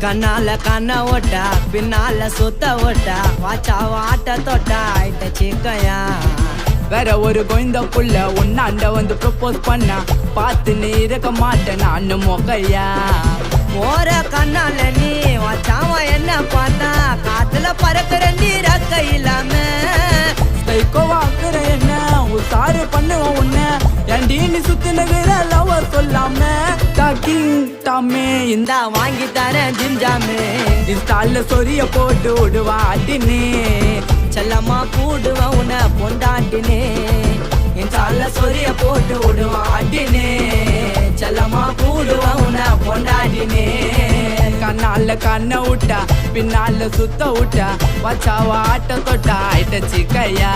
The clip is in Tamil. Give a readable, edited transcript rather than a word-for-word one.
கண்ணால கண்ண ஓட்டா பின்னால சுத்த ஓட்டா வாச்சா வாட்ட தொட்டா ஆயிட்ட சிக்கையா வேற ஒரு கொய்ந்த புள்ள உன்னாண்ட வந்து ப்ரப்போஸ் பண்ணா பார்த்து நீ இருக்க மாட்டேன் நானு மொக்கையா போற கண்ணால நீ வச்சாவ என்ன பார்த்தா காத்துல பறக்கிற நீரக்க இல்லாம வாக்குற என்ன உசாரு பண்ணுவோம் உன்ன ஏன்டி நீ சுத்தி நகிற லவர் சொல்லாம டாக்கிங் டாமே இந்த வாங்கி தரேன் ஜிஞ்சாமே இன்ஸ்டால்ல சொரிய போட்டு விடுவா அடினே செல்லம்மா கூடுவேன் உன்னை பொண்டாட்டினே என் சால சொரிய போட்டு விடுவான் அடினே செல்லம்மா கூடுவேன் உன்னை பொண்டாட்டினே கண்ணால கண்ண விட்டா பின்னால சுத்த விட்டா வச்சாவா ஆட்ட தொட்டா ஆயிட்ட சிக்கையா